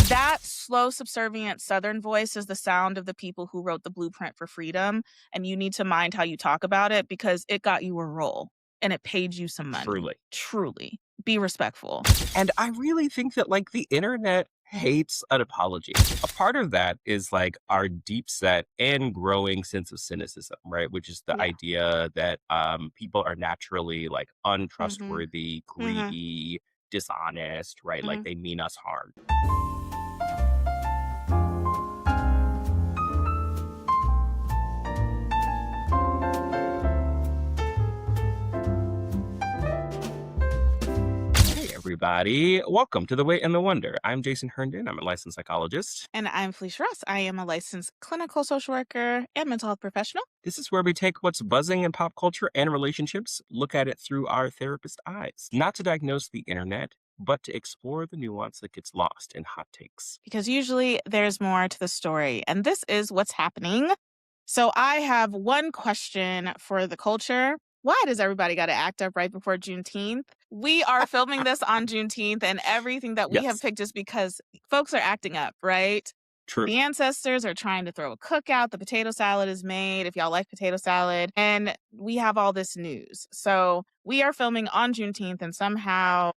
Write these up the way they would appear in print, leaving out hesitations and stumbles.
That slow, subservient Southern voice is the sound of the people who wrote the blueprint for freedom. And you need to mind how you talk about it because it got you a role and it paid you some money. Truly. Truly. Be respectful. And I really think that like the internet hates an apology. A part of that is like our deep set and growing sense of cynicism, right? Which is the Yeah. idea that people are naturally like Mm-hmm. untrustworthy, Mm-hmm. greedy, dishonest, right? Like Mm-hmm. they mean us harm. Hey everybody, welcome to The Wait and the Wonder. I'm Jason Herndon. I'm a licensed psychologist. And I'm Philicia Ross. I am a licensed clinical social worker and mental health professional. This is where we take what's buzzing in pop culture and relationships, look at it through our therapist eyes, not to diagnose the internet, but to explore the nuance that gets lost in hot takes. Because usually there's more to the story. And this is what's happening. So I have one question for the culture. Why does everybody got to act up right before Juneteenth? We are filming this on Juneteenth, and everything that we have Yes, picked is because folks are acting up, right? true. The ancestors are trying to throw a cookout. The potato salad is made, if y'all like potato salad. And we have all this news. So we are filming on Juneteenth, and somehow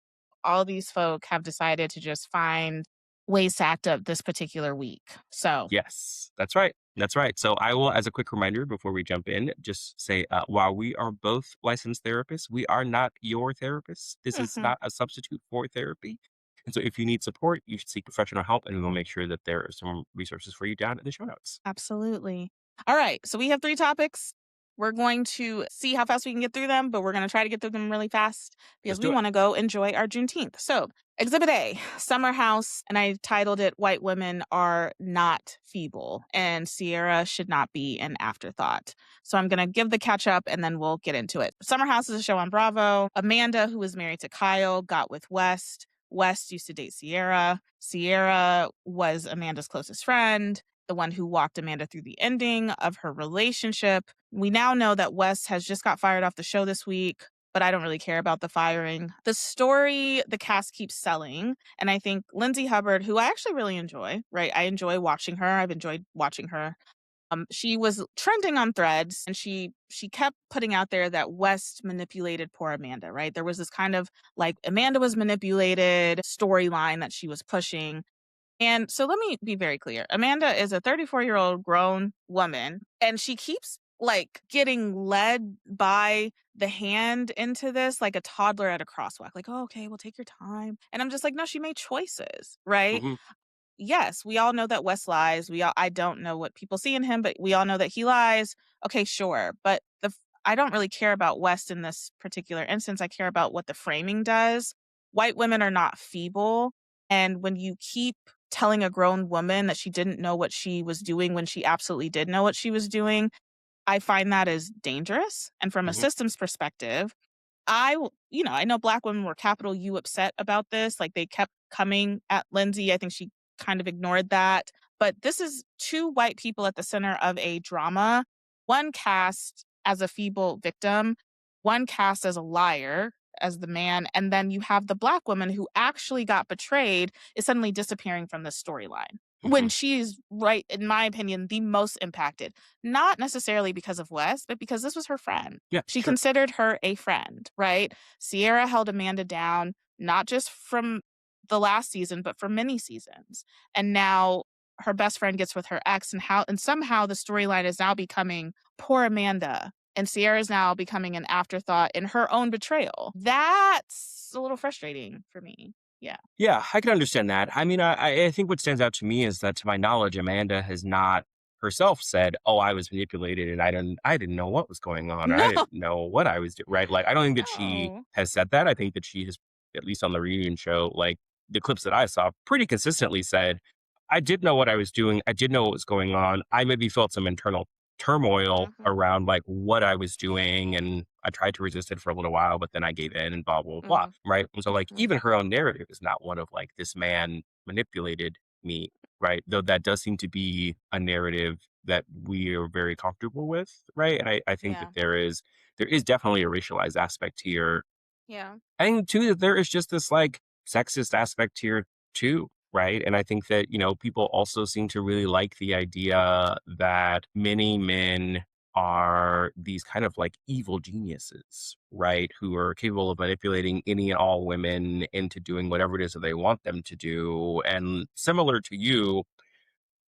all these folk have decided to just find ways to act up this particular week. So, Yes, that's right. That's right. So I will, as a quick reminder before we jump in, just say while we are both licensed therapists, we are not your therapists. This is mhm, not a substitute for therapy. And so if you need support, you should seek professional help, and we will make sure that there are some resources for you down in the show notes. absolutely. All right. So we have 3 topics. We're going to see how fast we can get through them, but we're going to try to get through them really fast Let's because we do it. want to go enjoy our Juneteenth. So, Exhibit A, Summer House, and I titled it White Women Are Not Feeble, and Ciara should not be an afterthought. So, I'm going to give the catch up and then we'll get into it. Summer House is a show on Bravo. Amanda, who was married to Kyle, got with West. West used to date Ciara. Ciara was Amanda's closest friend, the one who walked Amanda through the ending of her relationship. We now know that West has just got fired off the show this week, but I don't really care about the firing. The story the cast keeps selling, and I think Lindsay Hubbard, who I actually really enjoy, right? I enjoy watching her. I've enjoyed watching her. She was trending on Threads, and she kept putting out there that West manipulated poor Amanda, right? There was this kind of like Amanda was manipulated storyline that she was pushing. And so let me be very clear. Amanda is a 34-year-old grown woman, and she keeps like getting led by the hand into this like a toddler at a crosswalk. Like, oh, okay, well, take your time. And I'm just like, no, she made choices, right? Hmm. Yes, we all know that Wes lies. I don't know what people see in him, but we all know that he lies. Okay, sure. But I don't really care about West in this particular instance. I care about what the framing does. White women are not feeble. And when you keep telling a grown woman that she didn't know what she was doing when she absolutely did know what she was doing, I find that is dangerous. And from a Hmm. systems perspective, I know Black women were capital U upset about this. Like they kept coming at Lindsay. I think she kind of ignored that. But this is 2 white people at the center of a drama. One cast as a feeble victim, one cast as a liar, as the man. And then you have the Black woman who actually got betrayed is suddenly disappearing from the storyline. When Hmm. she's right, in my opinion, the most impacted. Not necessarily because of Wes, but because this was her friend. Yeah, She sure. considered her a friend, right? Ciara held Amanda down, not just from the last season, but for many seasons. And now her best friend gets with her ex, and somehow the storyline is now becoming poor Amanda. And Ciara is now becoming an afterthought in her own betrayal. That's a little frustrating for me. Yeah. Yeah, I can understand that. I mean, I think what stands out to me is that, to my knowledge, Amanda has not herself said, "Oh, I was manipulated and I didn't know what was going on, or I No, didn't know what I was doing." Right? Like, I don't think that she no. has said that. I think that she has, at least on the reunion show, like the clips that I saw, pretty consistently said, "I did know what I was doing. I did know what was going on. I maybe felt some internal turmoil Hmm. around like what I was doing, and I tried to resist it for a little while, but then I gave in and blah blah blah." Hmm. Right? And so, like, Hmm. even her own narrative is not one of like this man manipulated me, right? Though that does seem to be a narrative that we are very comfortable with, right? And I think that Yeah. there is definitely a racialized aspect here. Yeah. I think too that there is just this like sexist aspect here too. right? And I think that, people also seem to really like the idea that many men are these kind of like evil geniuses, right? Who are capable of manipulating any and all women into doing whatever it is that they want them to do. And similar to you,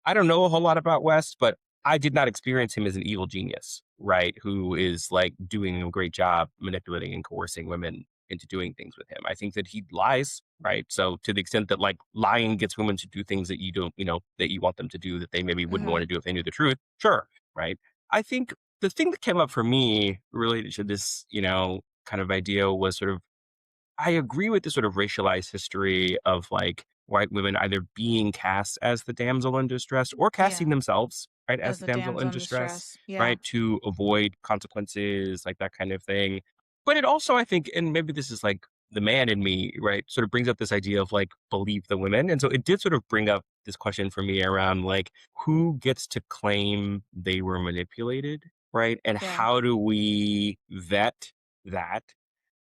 I don't know a whole lot about West, but I did not experience him as an evil genius, right? Who is like doing a great job manipulating and coercing women into doing things with him. I think that he lies, right? So to the extent that like lying gets women to do things that you don't, that you want them to do that they maybe wouldn't want to do if they knew the truth, sure, right? I think the thing that came up for me related to this, kind of idea was sort of I agree with the sort of racialized history of like white women either being cast as the damsel in distress or casting Yeah. themselves, right, as As the a damsel damsel in in distress, distress. Yeah. right, to avoid consequences, like that kind of thing. But it also, I think, and maybe this is like the man in me, right, sort of brings up this idea of like believe the women. And so it did sort of bring up this question for me around like who gets to claim they were manipulated, right? And Yeah. how do we vet that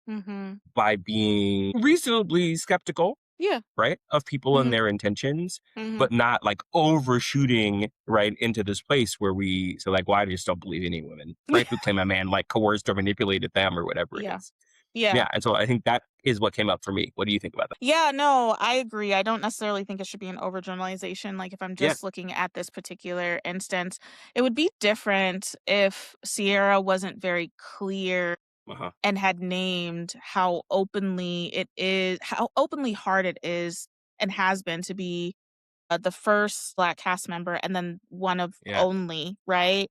Mm-hmm. by being reasonably skeptical, Yeah. right, of people and Mm-hmm. their intentions, Mm-hmm. but not like overshooting, right, into this place where we so like, why just don't believe any women, right, who claim a man like coerced or manipulated them or whatever it Yeah. is. Yeah. Yeah. And so I think that is what came up for me. What do you think about that? Yeah, no, I agree. I don't necessarily think it should be an overgeneralization. Like, if I'm Yeah. just looking at this particular instance, it would be different if Ciara wasn't very clear Uh-huh. and had named how openly hard it is and has been to be the first Black cast member and then one of Yeah. only, right?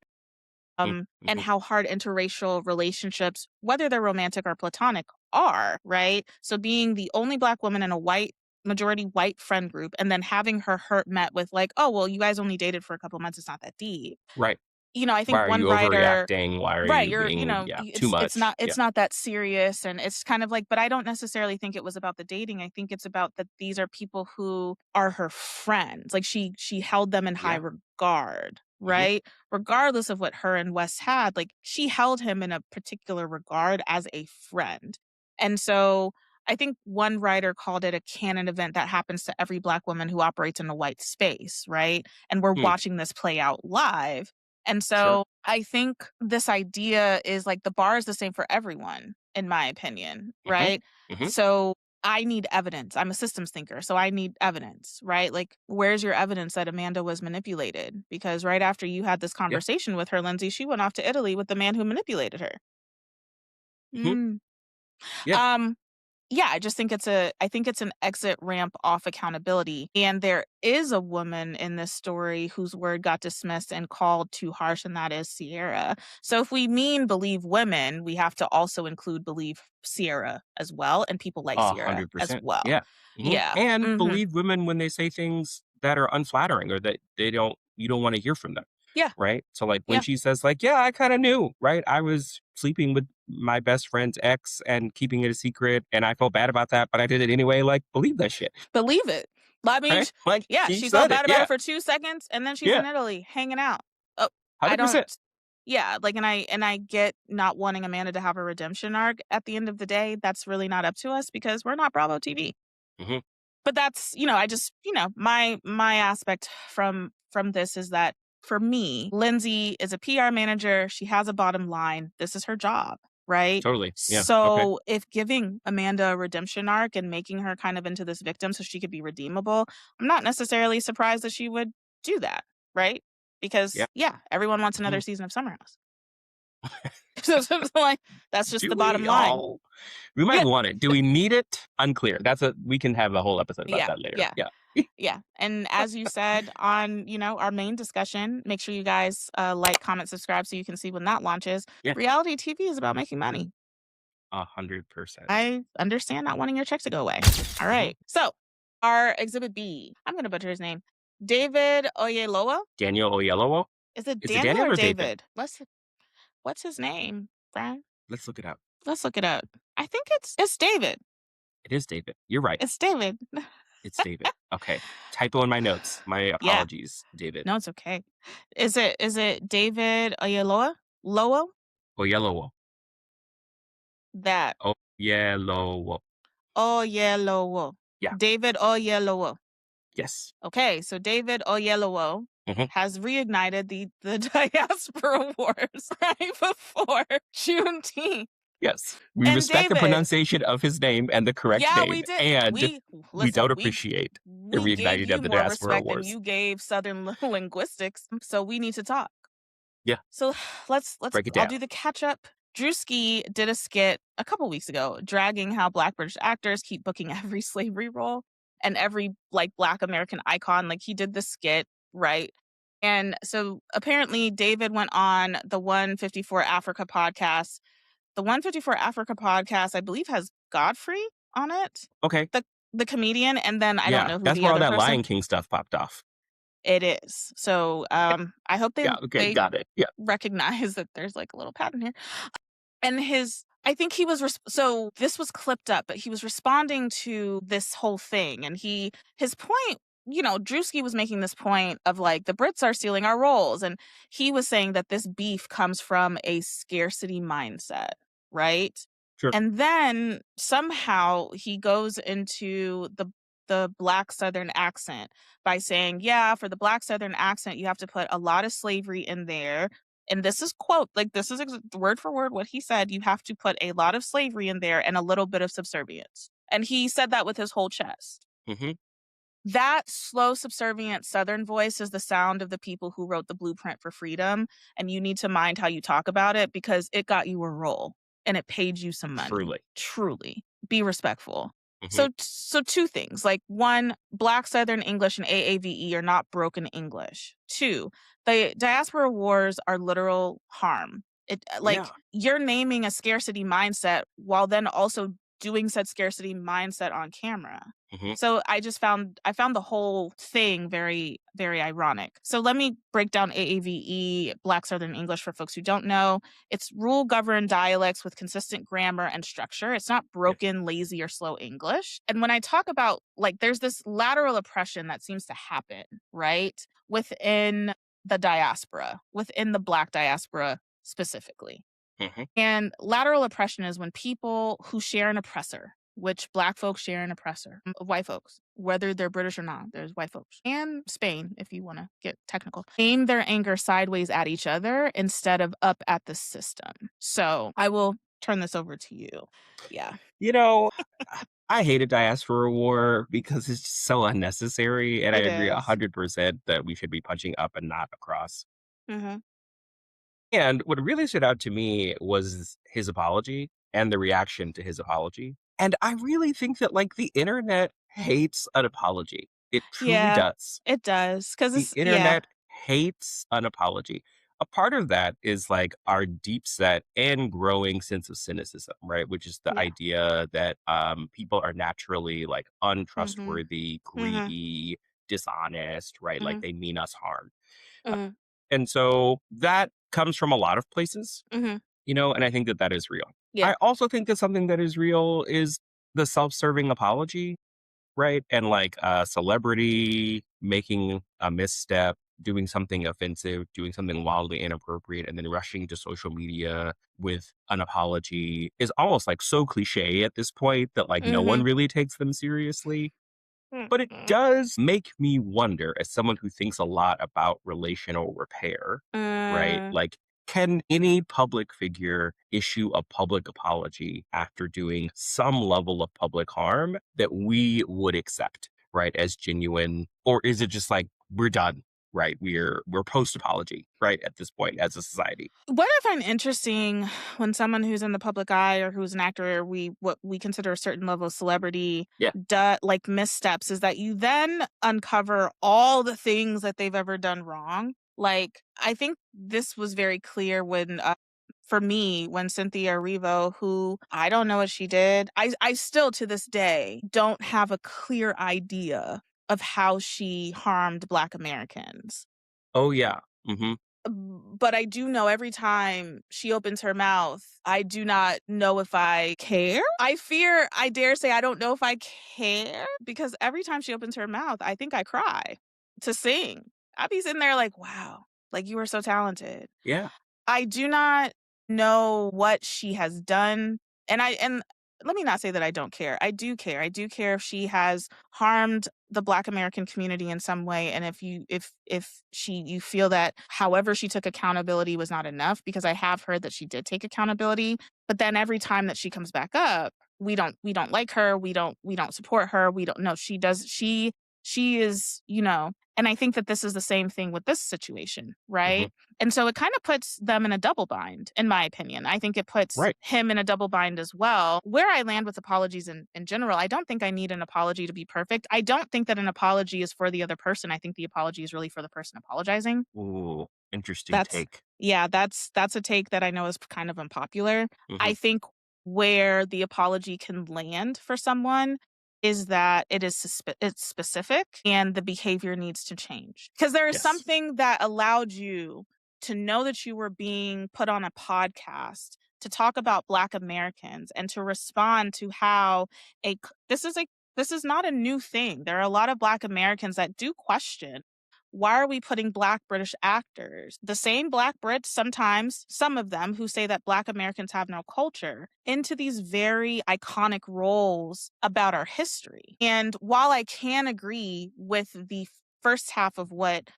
And Mm-hmm. how hard interracial relationships, whether they're romantic or platonic, are, right? So being the only Black woman in a majority white friend group and then having her hurt met with like, oh, well, you guys only dated for a couple months. It's not that deep. Right. I Why think are one you writer. overreacting? Why are Right, you being, too it's much? not Yeah. it's not that serious, and it's kind of like, but I don't necessarily think it was about the dating. I think it's about that these are people who are her friends. Like she held them in high Yeah. regard, Mm-hmm. right? Regardless of what her and Wes had, like she held him in a particular regard as a friend. And so I think one writer called it a canon event that happens to every Black woman who operates in a white space, right? And we're Hmm. watching this play out live. And Sure. so I think this idea is like the bar is the same for everyone, in my opinion, Mm-hmm. right? Mm-hmm. So I need evidence. I'm a systems thinker, so I need evidence, right? Like, where's your evidence that Amanda was manipulated? Because right after you had this Yeah. conversation with her, Lindsay, she went off to Italy with the man who manipulated her. Mm-hmm. Mm. Yeah. Um, yeah, I think it's an exit ramp off accountability. And there is a woman in this story whose word got dismissed and called too harsh, and that is Ciara. So if we mean believe women, we have to also include believe Ciara as well, and people like Ciara as 100%. well. Yeah. Hmm. Yeah. And Mm-hmm. believe women when they say things that are unflattering or that you don't want to hear from them. Yeah. Right. So like when Yeah. she says like, yeah, I kind of knew, right? I was sleeping with my best friend's ex and keeping it a secret and I felt bad about that, but I did it anyway. Like believe that shit. Believe it. I mean, Right. Like yeah, she she felt said it. bad about Yeah. it for 2 seconds, and then she's Yeah. in Italy hanging out. Oh, I don't. 100%. Yeah, like, and I get not wanting Amanda to have a redemption arc. At the end of the day, that's really not up to us because we're not Bravo TV. Hmm. But that's, I just, my aspect from this is that for me, Lindsay is a PR manager. She has a bottom line. This is her job, right? Totally. Yeah. Okay. So if giving Amanda a redemption arc and making her kind of into this victim so she could be redeemable, I'm not necessarily surprised that she would do that, right? Yeah. Because yeah, everyone wants Mhm. another season of Summer House. So it's like that's just Do the bottom we line. all? We might Yeah. want it. Do we need it? Unclear. We can have a whole episode about Yeah. that later. Yeah. Yeah. Yeah. And as you said on, our main discussion, make sure you guys like, comment, subscribe so you can see when that launches. Yeah. Reality TV is about making money. 100%. I understand not wanting your check to go away. All right. So our exhibit B, I'm going to butcher his name. David Oyelowo. Daniel Oyelowo. Is it Is it Daniel Daniel or or David? David? What's his name, Brian? Let's look it up. Let's look it up. I think it's David. It is David. You're right. It's David. It's David. Okay. Typo in my notes. My Yeah. apologies, David. No, it's okay. Is it David Oyelowo? Lowo? Oyelowo. That. Oyelowo. Oyelowo. Yeah. David Oyelowo. Yes. Okay, so David Oyelowo Hmm. has reignited the Diaspora Wars right before Juneteenth. Yes. We And respect the David, pronunciation of his name and the correct yeah, name, we did. and We we don't listen. appreciate the We gave reigniting you of the more diaspora respect than wars. you gave Southern linguistics, so we need to talk. Yeah. So let's. Break it I'll down. do the catch up. Drewski did a skit a couple weeks ago, dragging how Black British actors keep booking every slavery role and every like Black American icon. Like he did the skit, right? And so apparently David went on the 154 Africa podcast. The 154 Africa podcast, I believe, has Godfrey on it, Okay. the comedian, and then I don't Yeah. know who That's the where all other that person. Lion King stuff popped off. It is. So I hope Yeah. Okay. they Got it. Yeah. recognize that there's like a little pattern here. And I think he was so this was clipped up, but he was responding to this whole thing, and his point, Drewski was making this point of like the Brits are stealing our roles, and he was saying that this beef comes from a scarcity mindset, right? Sure. And then somehow he goes into the Black Southern accent by saying, yeah, for the Black Southern accent, you have to put a lot of slavery in there. And this is quote, like this is word for word what he said. You have to put a lot of slavery in there and a little bit of subservience. And he said that with his whole chest. Hmm. That slow, subservient Southern voice is the sound of the people who wrote the blueprint for freedom. And you need to mind how you talk about it because it got you a role and it paid you some money. Truly. Truly. Be respectful. Hmm. So two things. Like one, Black Southern English and AAVE are not broken English. Two, the diaspora wars are literal harm. It like Yeah. you're naming a scarcity mindset while then also doing said scarcity mindset on camera. Hmm. So I found the whole thing very, very ironic. So let me break down AAVE, Black Southern English, for folks who don't know. It's rule governed dialects with consistent grammar and structure. It's not Yeah. broken, lazy, or slow English. And when I talk about like there's this lateral oppression that seems to happen, right? Within the diaspora, within the Black diaspora specifically. Hmm. And lateral oppression is when people who share an oppressor, which Black folks share an oppressor, white folks, whether they're British or not, there's white folks, and Spain, if you want to get technical, aim their anger sideways at each other instead of up at the system. So I will turn this over to you. Yeah. You know, I hate a diaspora war because it's just so unnecessary. And I It agree is. 100% that we should be punching up and not across. Mm-hmm. And what really stood out to me was his apology and the reaction to his apology. And I really think that, like, the internet hates an apology. It truly Yeah, does. it does. Because The yeah. internet hates an apology. A part of that is like our deep set and growing sense of cynicism, right? Which is the Yeah. idea that people are naturally like Mm-hmm. untrustworthy, Mm-hmm. greedy, dishonest, right? Like Mm-hmm. they mean us harm. Uh, Mm-hmm. And so that comes from a lot of places, Mm-hmm. and I think that that is real. Yeah. I also think that something that is real is the self serving apology, right? And like a celebrity making a misstep, doing something offensive, doing something wildly inappropriate, and then rushing to social media with an apology is almost like so cliche at this point that like no one Mm-hmm. really takes them seriously. But it Mm-hmm. does make me wonder, as someone who thinks a lot about relational repair, right? Mm. Like, can any public figure issue a public apology after doing some level of public harm that we would accept, right, as genuine? Or is it just like we're done, right? We're post apology, right, at this point as a society? What I find interesting when someone who's in the public eye or who's an actor, what we consider a certain level of celebrity, Yeah. like missteps, is that you then uncover all the things that they've ever done wrong. Like I think this was very clear when. For me, when Cynthia Erivo, who I don't know what she did, I still to this day don't have a clear idea of how she harmed Black Americans. Oh, yeah. Hmm. But I do know every time she opens her mouth, I do not know if I care. I dare say I don't know if I care because every time she opens her mouth, I think I cry to sing. I'd be sitting there like, wow, like you are so talented. Yeah. I do not know what she has done. And let me not say that I don't care. I do care. I do care if she has harmed the Black American community in some way, and if you feel that however she took accountability was not enough, because I have heard that she did take accountability, but then every time that she comes back up, we don't like her, we don't support her, we don't know she is, and I think that this is the same thing with this situation, Hmm. right? And so it kind of puts them in a double bind, in my opinion. I think it puts Right. him in a double bind as well. Where I land with apologies in general, I don't think I need an apology to be perfect. I don't think that an apology is for the other person. I think the apology is really for the person apologizing. Ooh, interesting That's take. yeah, that's a take that I know is kind of unpopular. Hmm. I think where the apology can land for someone is that it's specific and the behavior needs to change. Because there is Yes. something that allowed you to know that you were being put on a podcast to talk about Black Americans and to respond to how this is not a new thing. There are a lot of Black Americans that do question, why are we putting Black British actors, the same Black Brits, sometimes some of them who say that Black Americans have no culture, into these very iconic roles about our history? And while I can agree with the first half of what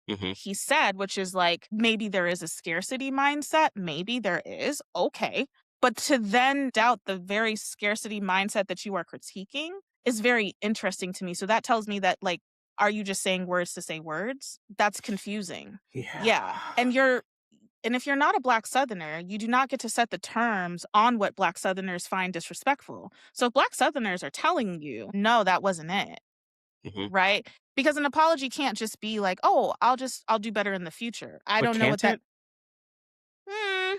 Hmm. he said, which is like, maybe there is a scarcity mindset, maybe there is, okay. But to then doubt the very scarcity mindset that you are critiquing is very interesting to me. So that tells me that, like, are you just saying words to say words? That's confusing. Yeah. Yeah. And if you're not a Black Southerner, you do not get to set the terms on what Black Southerners find disrespectful. So if Black Southerners are telling you, no, that wasn't it, Hmm. right? Because an apology can't just be like, "Oh, I'll do better in the future." I But don't know what can't that. it? Mm,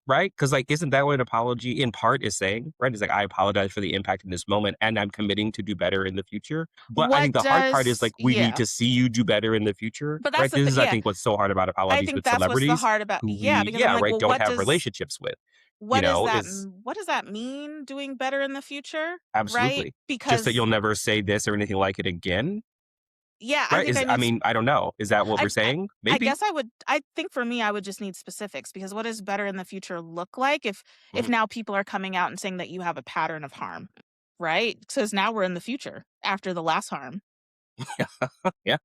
Right? Because, like, isn't that what an apology in part is saying? Right? It's like, I apologize for the impact in this moment, and I'm committing to do better in the future. But I think what the hard part is, does like, we need yeah. to see you do better in the future. But that's Right? the This thing. is, I Yeah. think, what's so hard about I apologies think with that's what's the celebrities hard about, who yeah, because I'm like, right, "Well, don't have relationships with, is what does that mean, doing better in the future?" Right? absolutely. Just that Because you'll never say this or anything like it again. yeah, I Right? think I I need mean, I don't know. Is that what we're I saying? I Maybe. guess I think for me, I would just need specifics, because what does better in the future look like if Mhm. now people are coming out and saying that you have a pattern of harm, right? Because now we're in the future after the last harm. Yeah. Yeah.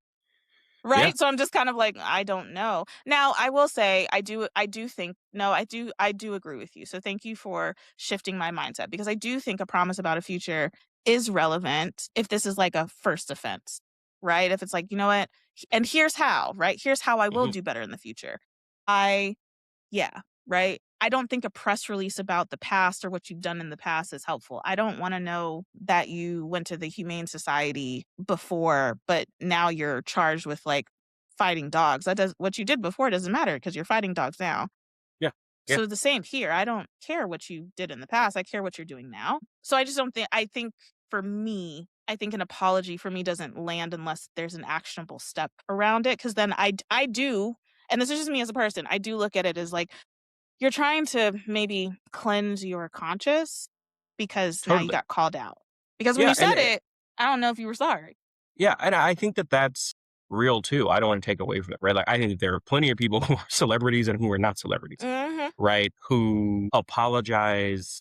Right? So I'm just kind of like, I don't know. Now, I will say I do think, no, I do agree with you. So thank you for shifting my mindset, because I do think a promise about a future is relevant if this is like a first offense, right? If it's like, you know what? And here's how, right? Here's how I will Mhm. do better in the future. I Yeah, right? I don't think a press release about the past or what you've done in the past is helpful. I don't wanna know that you went to the Humane Society before, but now you're charged with, like, fighting dogs. That does What you did before doesn't matter, because 'cause you're fighting dogs now. Yeah. Yeah. So the same here. I don't care what you did in the past. I care what you're doing now. So I just don't think I think for me, I think an apology for me doesn't land unless there's an actionable step around it, cuz then I do, and this is just me as a person, I do look at it as like, you're trying to maybe cleanse your conscience because now you Totally. got called out. Because when Yeah, you said it, I don't know if you were sorry. yeah, and I think that that's real too. I don't want to take away from it, right? Like, I think that there are plenty of people who are celebrities and who are not celebrities, Mhm. right? Who apologize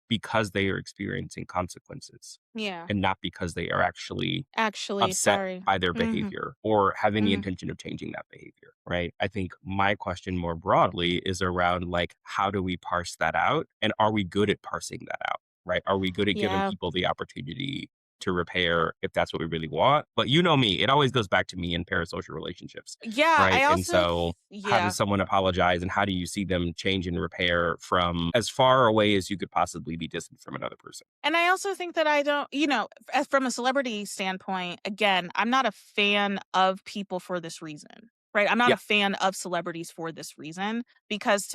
because they are experiencing consequences Yeah. and not because they are actually Actually, upset sorry. by their Mhm. behavior or have any Mhm. intention of changing that behavior, right? I think my question more broadly is around, like, how do we parse that out? And are we good at parsing that out, right? Are we good at giving Yeah. people the opportunity to repair if that's what we really want? But you know me, it always goes back to me in parasocial relationships, Yeah, right? I And also so how yeah. does someone apologize and how do you see them change and repair from as far away as you could possibly be distant from another person? And I also think that I don't, from a celebrity standpoint, again, I'm not a fan of people for this reason, right? I'm not Yeah. a fan of celebrities for this reason, because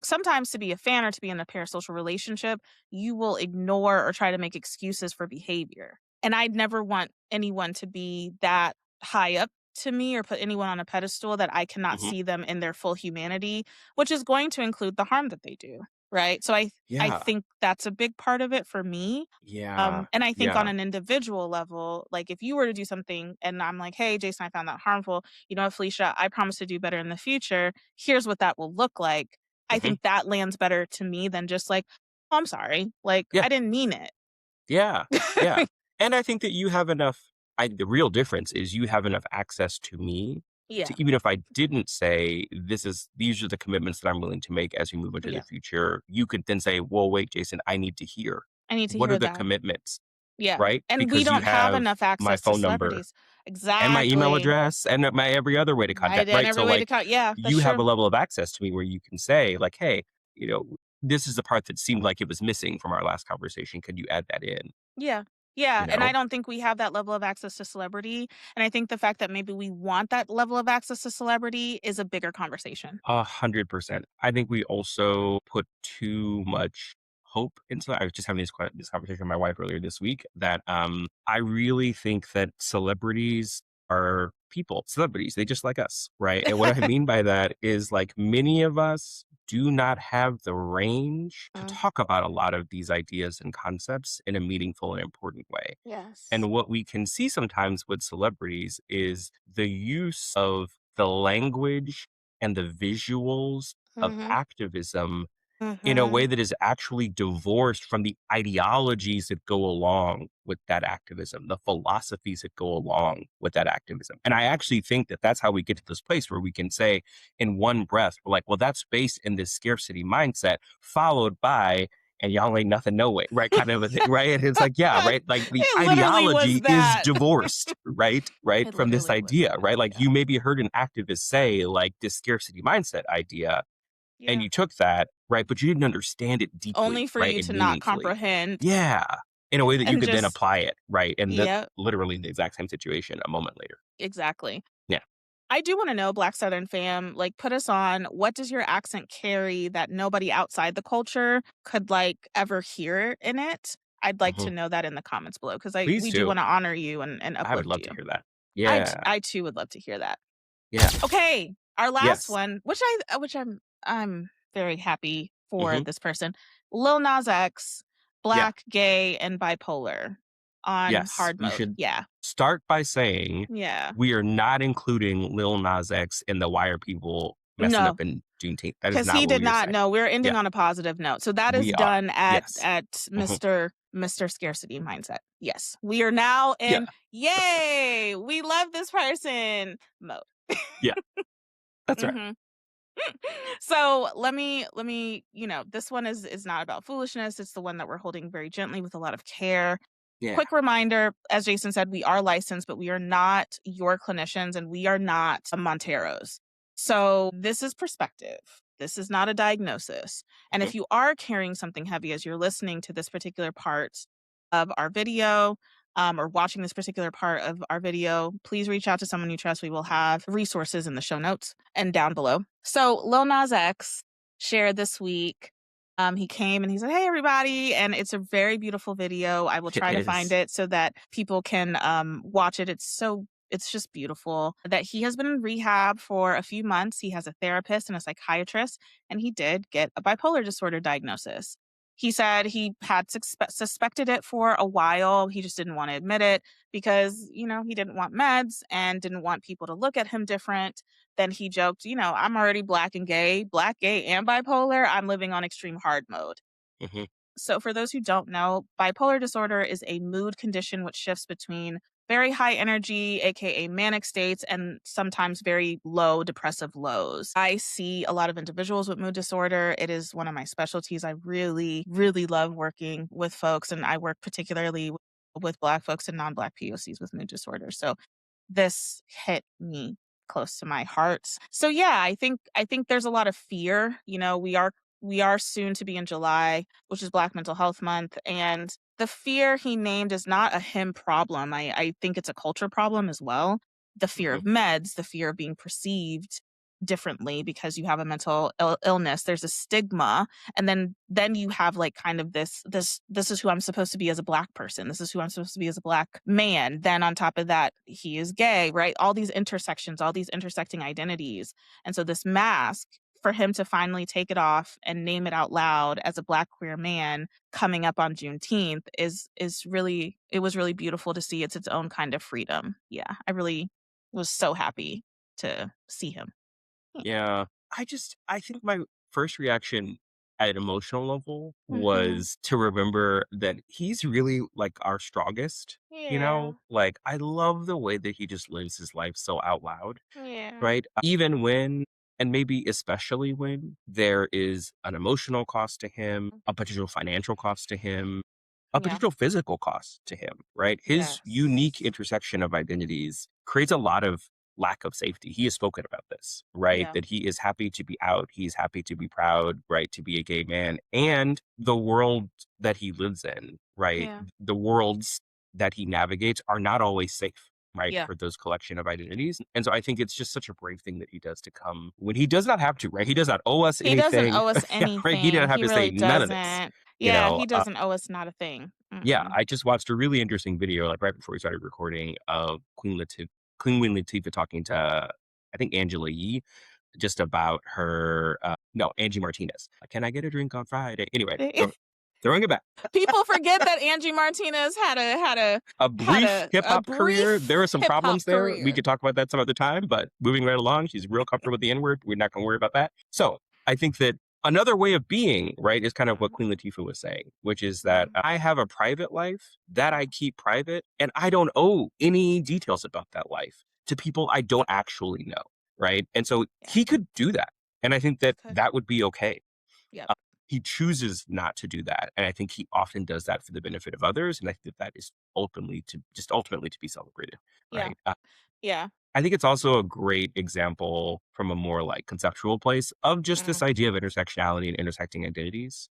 sometimes to be a fan or to be in a parasocial relationship, you will ignore or try to make excuses for behavior. And I'd never want anyone to be that high up to me or put anyone on a pedestal that I cannot Hmm. see them in their full humanity, which is going to include the harm that they do. Right. So I Yeah. think that's a big part of it for me. Yeah. And I think on Yeah. an individual level, like if you were to do something and I'm like, hey, Jason, I found that harmful. You know what, Felicia, I promise to do better in the future. Here's what that will look like. I Hmm. think that lands better to me than just like, "Oh, I'm sorry. Like, Yeah. I didn't mean it." Yeah. Yeah. And I think that you have enough the real difference is you have enough access to me Yeah. to even if I didn't say these are the commitments that I'm willing to make as we move into the Yeah. future, you could then say, "Well, wait, Jason, I need to hear. I need to What are hear the that. commitments?" Yeah. Right? And we Because you don't have have enough my access to phone number celebrities. and my email Exactly. address and my every other way to Right, contact, and right? So every way to like cut. Yeah, that's you have true. a level of access to me where you can say like, "Hey, you know, this is the part that seemed like it was missing from our last conversation. Could you add that in?" Yeah. Yeah, You and I know? don't think we have that level of access to celebrity, and I think the fact that maybe we want that level of access to celebrity is a bigger conversation. 100%. I think we also put too much hope into I was just having this conversation with my wife earlier this week that I really think that celebrities are people, celebrities, they just like us, right? And what I mean by that is like many of us do not have the range to Mm, talk about a lot of these ideas and concepts in a meaningful and important way. yes. And what we can see sometimes with celebrities is the use of the language and the visuals of Mhm. activism in a way Mhm. that is actually divorced from the ideologies that go along with that activism, the philosophies that go along with that activism. And I actually think that that's how we get to this place where we can say in one breath, we're like, well, that's based in this scarcity mindset, followed by, and y'all ain't nothing, no way, right? Kind of a thing, right? And it's like, yeah, right? Like the It literally was ideology is that. divorced, right? Right? It From this literally was idea, that. right? Like Yeah. you maybe heard an activist say, like, this scarcity mindset idea, and Yeah. you took that, right? But you didn't understand it Only deeply, for right? you And to not meaningfully. comprehend Yeah. In a way that you and could then just apply it, right? And that yeah, literally the exact same situation a moment later. exactly. Yeah. I do wanna know, Black Southern fam, like, put us on, what does your accent carry that nobody outside the culture could, like, ever hear in it? I'd like Hmm. to know that in the comments below because Please we do do. wanna honor you and I would uplift love you. to hear that. Yeah. I too would love to hear that. Yeah. Okay, our last Yes. one, which I'm very happy for Hmm. this person. Lil Nas X, Yeah. Black, gay, and bipolar on Yes. hard We mode. should Yeah. start by saying Yeah. we are not including Lil Nas X in the why are people messing No. up in Juneteenth. That is 'Cause not he what did we are not saying. no, we're Yeah. ending on a positive note. So that is We are. done at Yes. Mhm. Mr. Scarcity Mindset. Yes. We are now Yeah. in, "Yay, we love this person" mode. Yeah. That's right. Mhm. So let me, this one is not about foolishness. It's the one that we're holding very gently with a lot of care. Yeah. Quick reminder, as Jason said, we are licensed, but we are not your clinicians and we are not Monteros. So this is perspective. This is not a diagnosis. And Mhm. if you are carrying something heavy as you're listening to this particular part of our video, or watching this particular part of our video, please reach out to someone you trust. We will have resources in the show notes and down below. So Lil Nas X shared this week. He came and he said, "Hey, everybody." And it's a very beautiful video. I will It try to find is. it so that people can watch it. It's just beautiful that he has been in rehab for a few months. He has a therapist and a psychiatrist, and he did get a bipolar disorder diagnosis. He said he had suspected it for a while. He just didn't want to admit it because, he didn't want meds and didn't want people to look at him different. Then he joked, "I'm already black, gay, and bipolar. I'm living on extreme hard mode." Mhm. So, for those who don't know, bipolar disorder is a mood condition which shifts between very high energy, aka manic states, and sometimes very low depressive lows. I see a lot of individuals with mood disorder. It is one of my specialties. I really, really love working with folks, and I work particularly with Black folks and non Black POCs with mood disorder. So, this hit me close to my heart. So yeah, I think there's a lot of fear. We are soon to be in July, which is Black Mental Health Month, and the fear he named is not a him problem. I think it's a culture problem as well. The fear Mhm. of meds, the fear of being perceived differently because you have a mental illness. There's a stigma, and then you have like kind of this is who I'm supposed to be as a Black person. This is who I'm supposed to be as a Black man. Then on top of that, he is gay, right? All these intersections, all these intersecting identities. And so this mask, for him to finally take it off and name it out loud as a Black queer man coming up on Juneteenth is really, it was really beautiful to see. It's its own kind of freedom. Yeah, I really was so happy to see him. Yeah. I think my first reaction at an emotional level Mm-hmm. was to remember that he's really like our strongest, Yeah. like I love the way that he just lives his life so out loud, Yeah. right? Even when, and maybe especially when there is an emotional cost to him, a potential financial cost to him, a Yeah. potential physical cost to him, right? His unique Yes. intersection of identities creates a lot of lack of safety. He has spoken about this, right? Yeah. That he is happy to be out, he's happy to be proud, right? To be a gay man. And the world that he lives in, right? Yeah. The worlds that he navigates are not always safe, right? Yeah. For those collection of identities. And so I think it's just such a brave thing that he does to come when he does not have to, right? He does not owe us He doesn't anything, owe us right? He didn't anything. have He to say really none of this, doesn't. you Yeah, know. he doesn't owe us not a thing. Yeah, Mm-mm. I just watched a really interesting video, like, right before we started recording of Queen Latifah talking to, I think, Angela Yee, just about her, no, Angie Martinez. "Can I get a drink on Friday?" Anyway, throwing it back. People forget that Angie Martinez A had brief a hip-hop career. There brief were some hip hop problems there. We career. could talk about that some other time, but moving right along, she's real comfortable with the N-word. We're not gonna worry about that. So, I think that another way of being, right, is kind of what Queen Latifah was saying, which is that Mhm. I have a private life that I keep private, and I don't owe any details about that life to people I don't actually know, right? And so Yeah, he could do that, and I think he that could. that would be okay. Yep. Uh, he chooses not to do that, and I think he often does that for the benefit of others, and I think that is ultimately to be celebrated, Yeah. right? Yeah. I think it's also a great example from a more like conceptual place of just Mm. this idea of intersectionality and intersecting identities,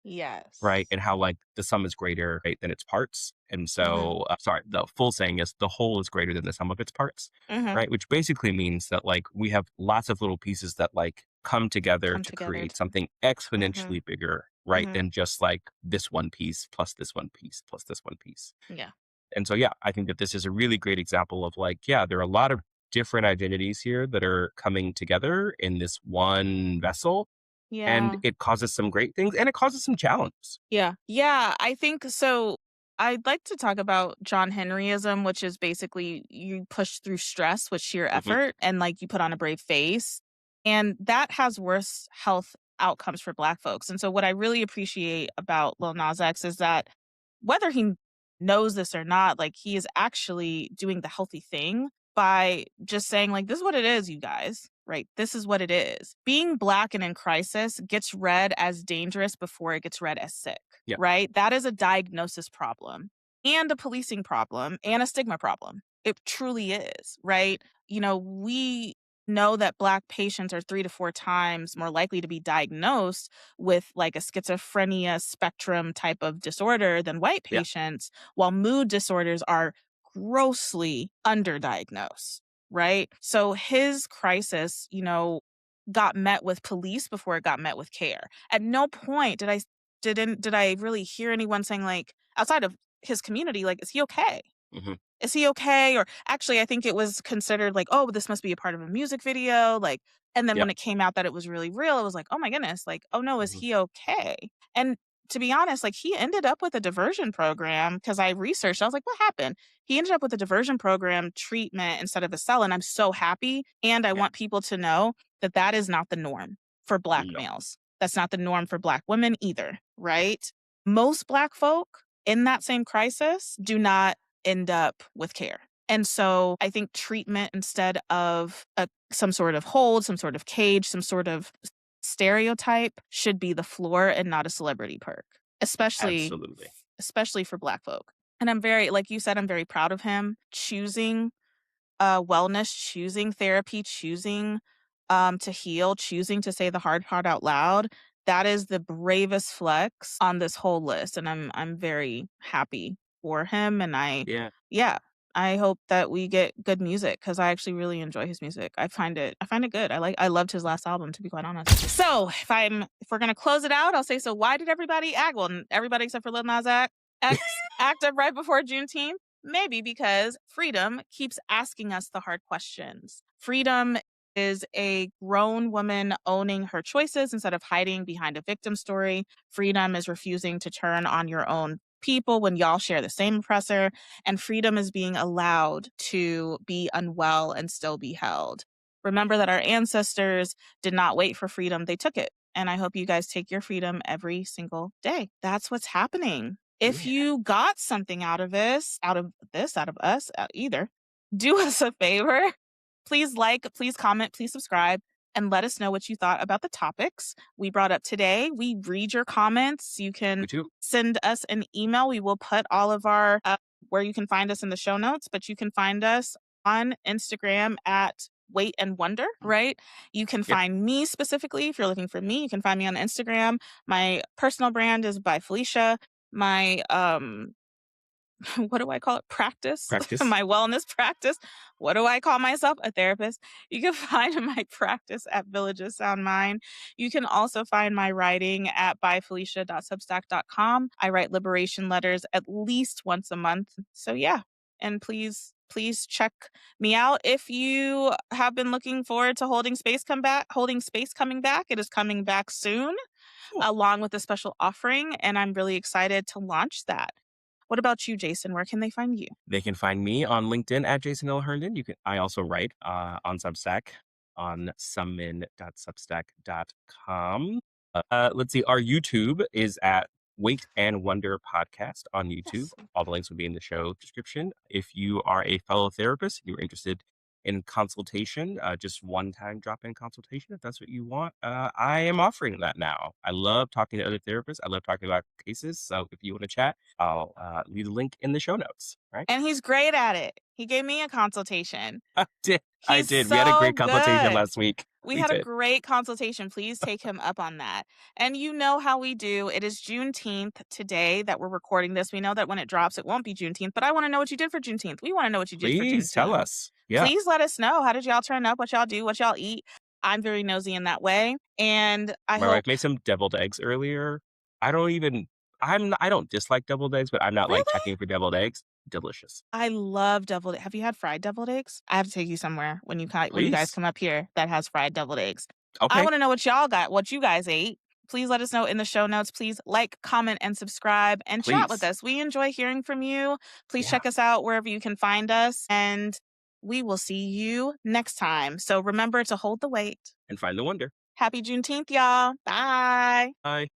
right? Yes. And how like the sum is greater, right, than its parts. And Mhm. so, sorry, the full saying is the whole is greater than the sum of its parts, Mhm. right? Which basically means that like we have lots of little pieces that like come together Come to together create to. something Mhm. exponentially bigger, right? Mhm. Than just like this one piece plus this one piece plus this one piece. Yeah. And so, yeah, I think that this is a really great example of like, yeah, there are a lot of different identities here that are coming together in this one vessel. And Yeah. it causes some great things and it causes some challenges. Yeah. Yeah, I think so. I'd like to talk about John Henryism, which is basically you push through stress with sheer Hmm. effort and like you put on a brave face. And that has worse health outcomes for Black folks. And so, what I really appreciate about Lil Nas X is that whether he knows this or not, like he is actually doing the healthy thing by just saying, like, this is what it is, you guys, right? This is what it is. Being Black and in crisis gets read as dangerous before it gets read as sick, Yeah, right? That is a diagnosis problem and a policing problem and a stigma problem. It truly is, right? We know that Black patients are 3 to 4 times more likely to be diagnosed with like a schizophrenia spectrum type of disorder than white yeah, patients, while mood disorders are grossly underdiagnosed, right? So his crisis, got met with police before it got met with care. At no point did I really hear anyone saying like outside of his community, like, is he okay? hmm, Is he okay? Or actually, I think it was considered like, oh, this must be a part of a music video. Like, and then yeah, when it came out that it was really real, it was like, oh my goodness, like, oh no, is hmm, he okay? And to be honest, like he ended up with a diversion program because I researched. I was like, what happened? He ended up with a diversion program treatment instead of a cell. And I'm so happy. And I yeah, want people to know that that is not the norm for Black no, males. That's not the norm for Black women either, right? Most Black folk in that same crisis do not end up with care. And so I think treatment instead of some sort of hold, some sort of cage, some sort of stereotype should be the floor and not a celebrity perk, especially absolutely. especially for Black folk. And I'm very, like you said, I'm very proud of him choosing wellness, choosing therapy, choosing to heal, choosing to say the hard part out loud. That is the bravest flex on this whole list, and I'm very happy for him. And Yeah. yeah, I hope that we get good music because I actually really enjoy his music. I find it good. I loved his last album, to be quite honest. So if we're gonna close it out, I'll say, so why did everybody act? Well, everybody except for Lil Nas X act up right before Juneteenth. Maybe because freedom keeps asking us the hard questions. Freedom is a grown woman owning her choices instead of hiding behind a victim story. Freedom is refusing to turn on your own people when y'all share the same oppressor. And freedom is being allowed to be unwell and still be held. Remember that our ancestors did not wait for freedom, they took it. And I hope you guys take your freedom every single day. That's what's happening. If Yeah. you got something out of us, either, do us a favor. Please like, please comment, please subscribe, and let us know what you thought about the topics we brought up today. We read your comments. You can Me too. send us an email. We will put all of our where you can find us in the show notes, but you can find us on Instagram at Wait and Wonder, right? You can Yep. find me specifically. If you're looking for me, you can find me on Instagram. My personal brand is by Philicia. My what do I call it? Practice. Practice. My wellness practice. What do I call myself? A therapist. You can find my practice at Villages Sound Mind. You can also find my writing at byfelicia.substack.com. I write liberation letters at least once a month. So yeah. And please check me out. If you have been looking forward to Holding Space coming back, it is coming back soon, along with a special offering, and I'm really excited to launch that. What about you, Jason? Where can they find you? They can find me on LinkedIn at Jason L. Herndon. I also write on Substack on summon.substack.com. Let's see. Our YouTube is at Wait and Wonder Podcast on YouTube. Yes. All the links will be in the show description. If you are a fellow therapist, you're interested in consultation, just one-time drop-in consultation, if that's what you want, I am offering that now. I love talking to other therapists. I love talking about cases. So if you want to chat, I'll leave the link in the show notes. Right? And he's great at it. He gave me a consultation. I did. He's We had a so great consultation good. last week. We had a great consultation. Please take him up on that. And you know how we do. It is Juneteenth today that we're recording this. We know that when it drops, it won't be Juneteenth, but I want to know what you did for Juneteenth. We want to know what you did for Juneteenth. Please tell us. Yeah. Please let us know. How did y'all turn up? What y'all do? What y'all eat? I'm very nosy in that way. And My wife made some deviled eggs earlier. I don't dislike deviled eggs, but I'm not like checking for deviled eggs. Delicious. I love deviled. Have you had fried deviled eggs? I have to take you somewhere when you guys come up here that has fried deviled eggs. Okay. I want to know what y'all got, what you guys ate. Please let us know in the show notes. Please like, comment, and subscribe and chat with us. We enjoy hearing from you. Please check us out wherever you can find us. And we will see you next time. So remember to hold the wait. And find the wonder. Happy Juneteenth, y'all. Bye. Bye.